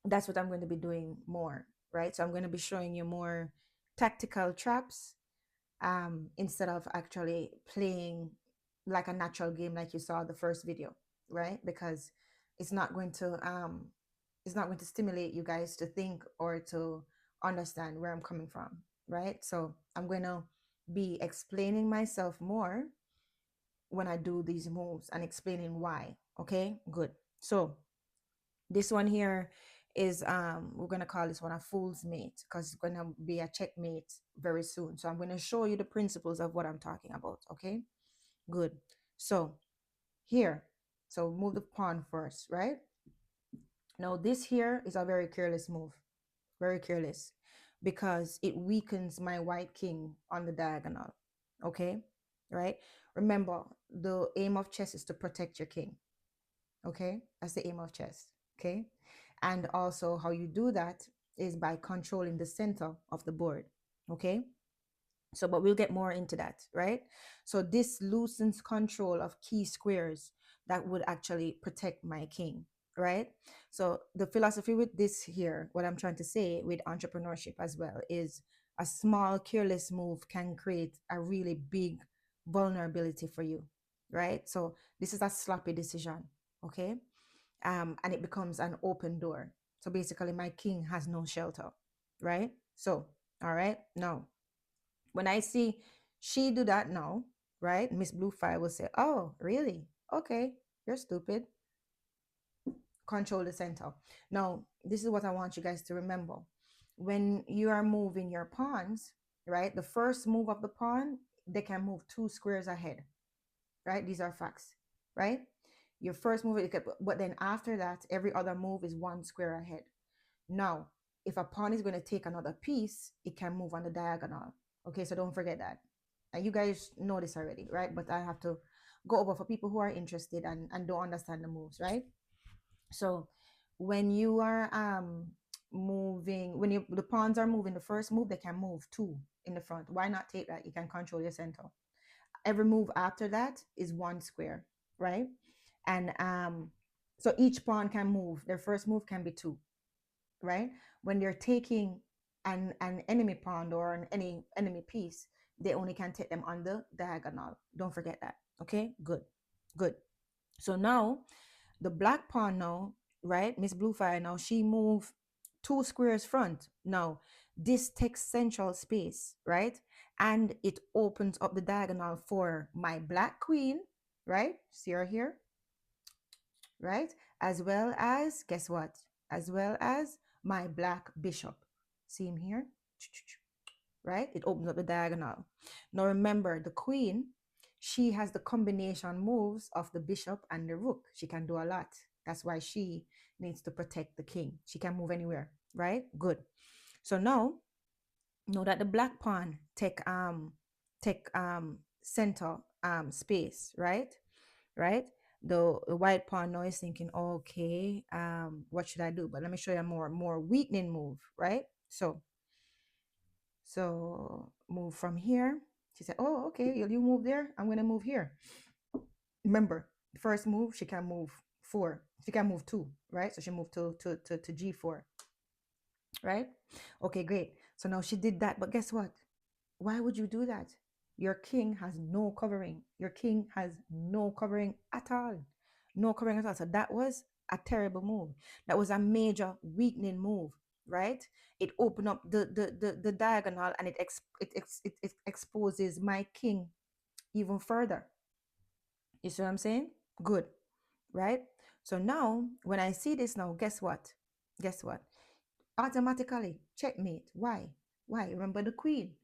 That's what I'm going to be doing more, right? So I'm going to be showing you more tactical traps, instead of actually playing like a natural game like you saw the first video, right? Because it's not going to um, it's not going to stimulate you guys to think or to understand where I'm coming from, right? So I'm going to be explaining myself more when I do these moves and explaining why. Okay, good. So this one here is, we're gonna call this one a fool's mate because it's gonna be a checkmate very soon. So I'm gonna show you the principles of what I'm talking about. Okay, good. So here, so move the pawn first, right? Now this here is a very careless move, very careless, because it weakens my white king on the diagonal. Okay, right? Remember, the aim of chess is to protect your king. Okay, that's the aim of chess. Okay, and also how you do that is by controlling the center of the board. Okay, so but we'll get more into that, right? So this loosens control of key squares that would actually protect my king, right? So the philosophy with this here, what I'm trying to say with entrepreneurship as well, is a small careless move can create a really big vulnerability for you, right? So this is a sloppy decision. Okay, and it becomes an open door. So basically my king has no shelter, right? So all right, now when I see she do that now, right? Miss Bluefire will say, "Oh, really? Okay, you're stupid. Control the center." Now, this is what I want you guys to remember. When you are moving your pawns, right? The first move of the pawn, they can move 2 squares ahead, right? These are facts, right? Your first move, but then after that, every other move is 1 square ahead. Now, if a pawn is going to take another piece, it can move on the diagonal. Okay, so don't forget that. And you guys know this already, right? But I have to go over for people who are interested and don't understand the moves, right? So when you are moving, when you the pawns are moving, the first move they can move 2 in the front. Why not take that? You can control your center. Every move after that is 1 square, right? And so each pawn can move. Their first move can be 2, right? When they're taking an enemy pawn or any enemy piece, they only can take them on the diagonal. Don't forget that. Okay, good, good. So now the black pawn now, right? Miss Bluefire now she move 2 squares front. Now this takes central space, right? And it opens up the diagonal for my black queen, right? See her here, right? As well as, guess what? As well as my black bishop. See him here? Right? It opens up the diagonal. Now remember, the queen, she has the combination moves of the bishop and the rook. She can do a lot. That's why she needs to protect the king. She can move anywhere, right? Good. So now, know that the black pawn take center space, right? Right? The white pawn now is thinking, okay, what should I do? But let me show you a more weakening move, right? So move from here. She said, oh, okay, you move there. I'm gonna move here. Remember, first move, she can move 4. She can move 2, right? So she moved to G4, right? Okay, great. So now she did that, but guess what? Why would you do that? Your king has no covering. Your king has no covering at all. No covering at all. So that was a terrible move. That was a major weakening move, right? It opened up the diagonal and it exposes my king even further. You see what I'm saying? Good, right? So now, when I see this now, guess what? Guess what? Automatically checkmate. Why? Why? Remember the queen.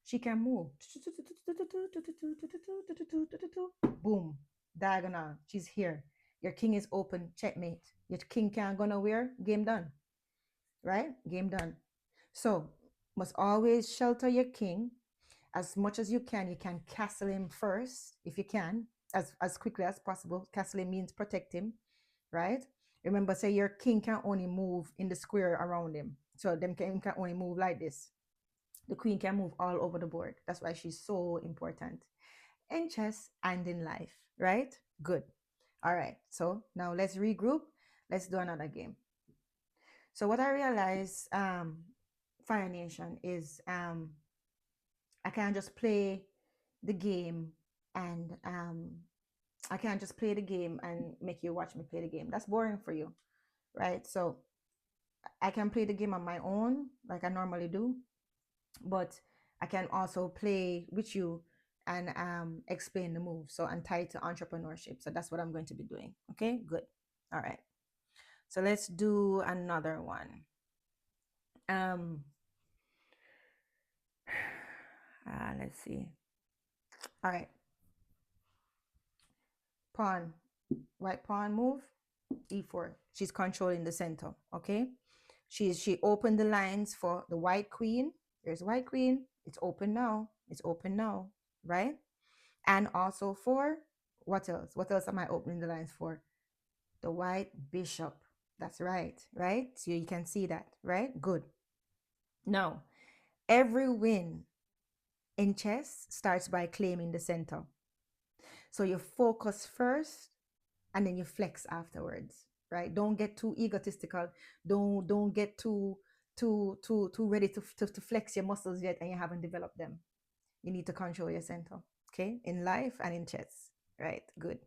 She can move. Boom. Diagonal. She's here. Your king is open. Checkmate. Your king can't go nowhere. Game done. Right? Game done. So must always shelter your king as much as you can. You can castle him first if you can, as quickly as possible. Castle him means protect him, right? Remember, say your king can only move in the square around him. So them can only move like this. The queen can move all over the board. That's why she's so important in chess and in life, right? Good. All right. So now let's regroup. Let's do another game. So what I realized, Fire Nation, is I can't just play the game and I can't just play the game and make you watch me play the game. That's boring for you, right? So I can play the game on my own, like I normally do, but I can also play with you and explain the moves. So I'm tied to entrepreneurship. So that's what I'm going to be doing. Okay, good. All right. So let's do another one. Um, let's see. All right, pawn, white pawn move, e4. She's controlling the center. Okay, she opened the lines for the white queen. There's white queen. It's open now. It's open now, right? And also for what else? What else am I opening the lines for? The white bishop. That's right, right? So you can see that, right? Good. Now, every win in chess starts by claiming the center. So you focus first and then you flex afterwards, right? Don't get too egotistical. Don't get too ready to flex your muscles yet and you haven't developed them. You need to control your center, okay? In life and in chess, right? Good.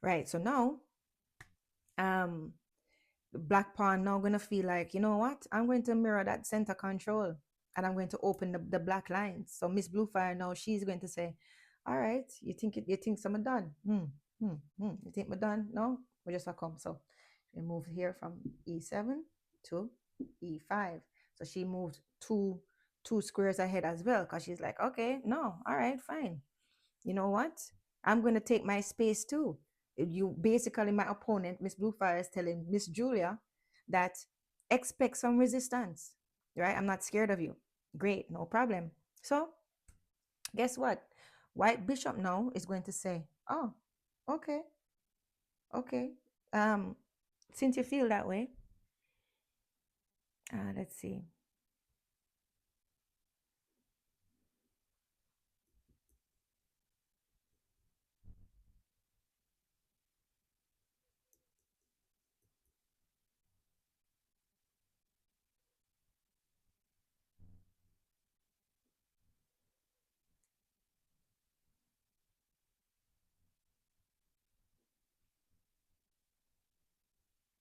Right. So now um black pawn now going to feel like, you know what, I'm going to mirror that center control and I'm going to open the black lines. So Miss Bluefire now, she's going to say, all right, you think some done, you think we're done? No, we just a come. So we move here from e7 to e5. So she moved two squares ahead as well, because she's like, okay, no, all right, fine, you know what? I'm going to take my space too. You basically, my opponent, Miss Bluefire, is telling Miss Julia that expect some resistance, right? I'm not scared of you. Great, no problem. So, guess what? White Bishop now is going to say, oh, okay, okay. Um, since you feel that way, let's see.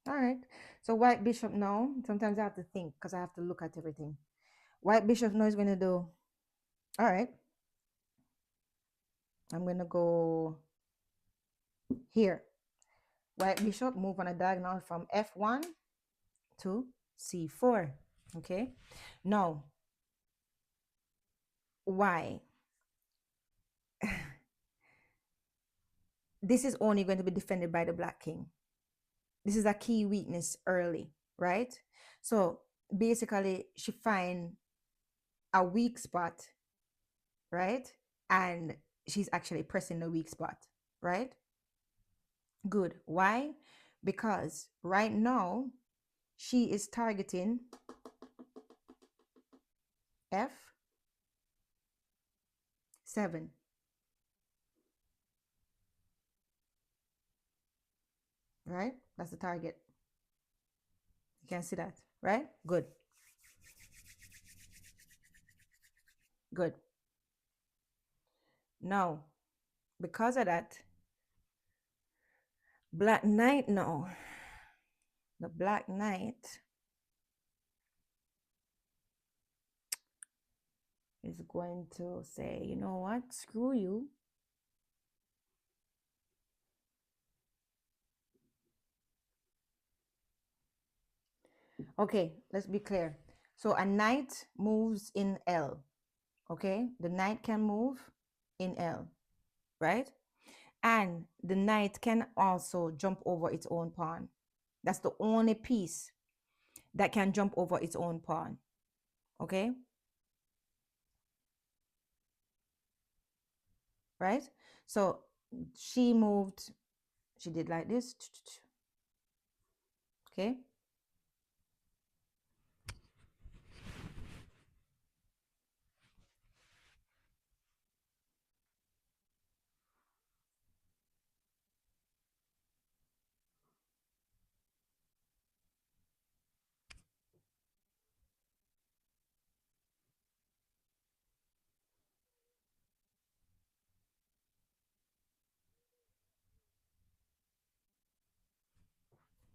All right. So White Bishop now, sometimes I have to think because I have to look at everything. White Bishop now is going to do, all right, I'm going to go here. White bishop move on a diagonal from f1 to c4. Okay. Now, why? This is only going to be defended by the black king. This is a key weakness early, right? So basically, she find a weak spot, right? And she's actually pressing the weak spot, right? Good. Why? Because right now she is targeting f7, right? That's the target. You can see that, right? Good, good. Now, because of that, Black Knight now, the Black Knight is going to say, you know what, screw you. Okay, let's be clear. So a knight moves in L, okay? The knight can move in L, right? And the knight can also jump over its own pawn. That's the only piece that can jump over its own pawn, okay? Right? So she moved, she did like this, okay?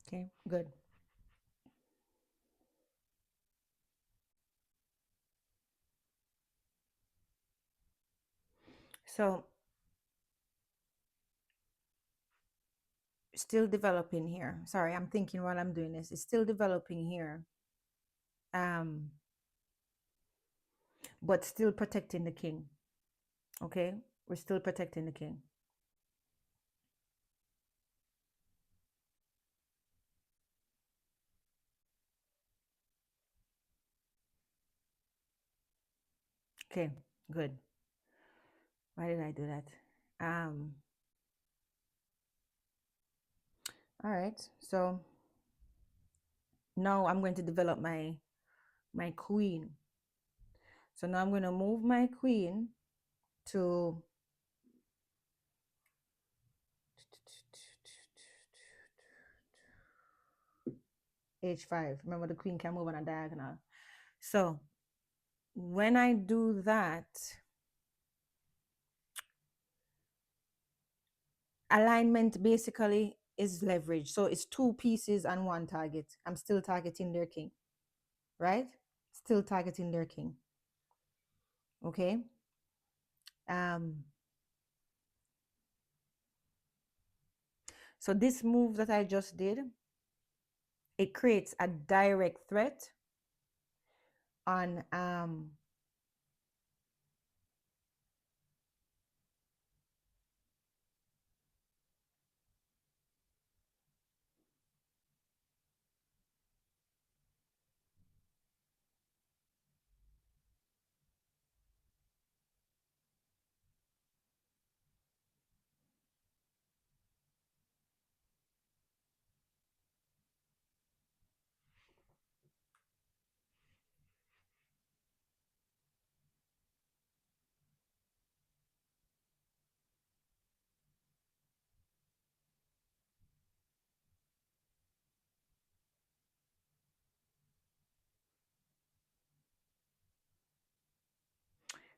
Okay, good. So still developing here. Sorry, I'm thinking while I'm doing this. It's still developing here. Um, but still protecting the king. Okay? We're still protecting the king. Okay, good. Why did I do that? Um, all right. So now I'm going to develop my queen. So now I'm going to move my queen to h5. Remember, the queen can move on a diagonal. So when I do that, alignment basically is leverage. So it's two pieces and one target. I'm still targeting their king, right? Still targeting their king. Okay. Um, so this move that I just did, it creates a direct threat on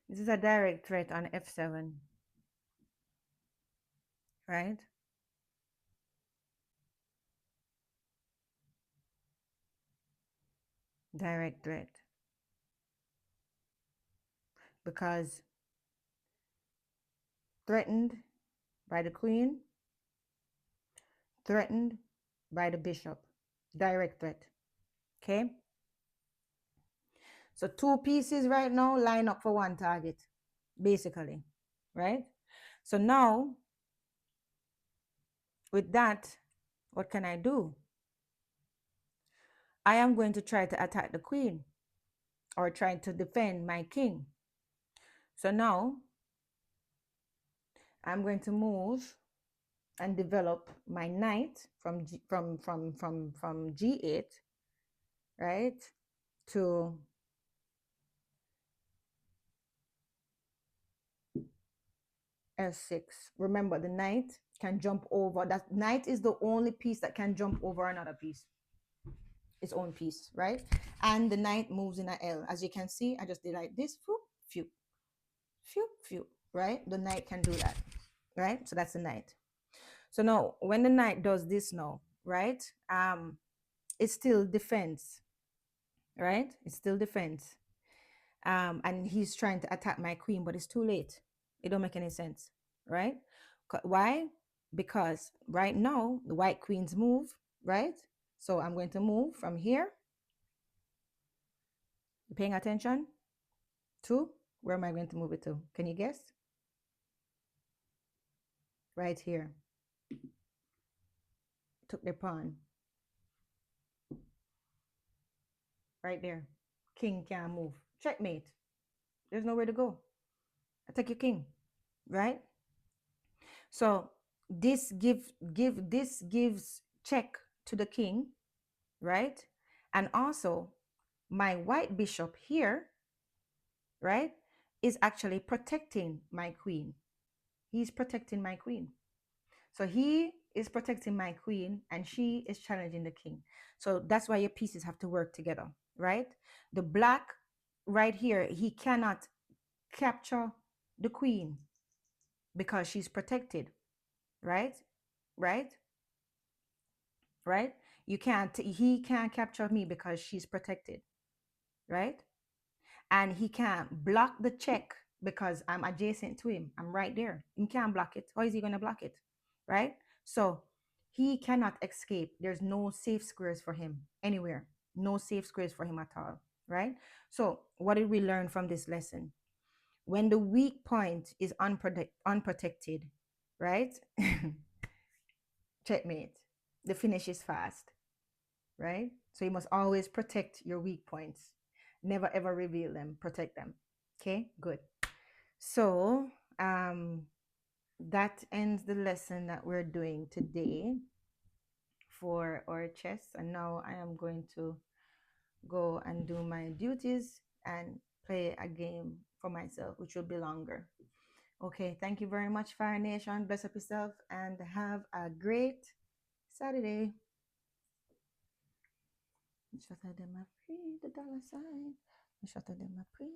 this is a direct threat on f7, right? Direct threat because threatened by the queen, threatened by the bishop. Direct threat. Okay. So two pieces right now line up for one target, basically, right? So now with that, what can I do? I am going to try to attack the queen or try to defend my king. So now I'm going to move and develop my knight from from G8, right, to F6. Remember, the knight can jump over. That knight is the only piece that can jump over another piece, its own piece, right? And the knight moves in a L. As you can see, I just did like this, phew, phew, phew, phew, right? The knight can do that, right? So that's the knight. So now, when the knight does this now, right? It's still defense, right? It's still defense. And he's trying to attack my queen, but it's too late. It don't make any sense, right? Why? Because right now the white queens move, right? So I'm going to move from here. You paying attention? To where am I going to move it to? Can you guess? Right here. Took the pawn. Right there. King can't move. Checkmate. There's nowhere to go. I take your king, right? So this gives check to the king, right? And also my white bishop here, right, is actually protecting my queen. He's protecting my queen. So he is protecting my queen and she is challenging the king. So that's why your pieces have to work together, right? The black right here, he cannot capture the queen because she's protected, right? Right? Right? He can't capture me because she's protected, right? And he can't block the check because I'm adjacent to him. I'm right there. He can't block it. How is he going to block it? Right? So he cannot escape. There's no safe squares for him anywhere. No safe squares for him at all. Right? So, what did we learn from this lesson? When the weak point is unprotected, right? Checkmate. The finish is fast, right? So you must always protect your weak points. Never ever reveal them. Protect them. Okay, good. So that ends the lesson that we're doing today for our chess. And now I am going to go and do my duties and play a game for myself, which will be longer. Okay, thank you very much, Fire Nation. Bless up yourself and have a great Saturday. Shut them a free the dollar sign. Shut them a free.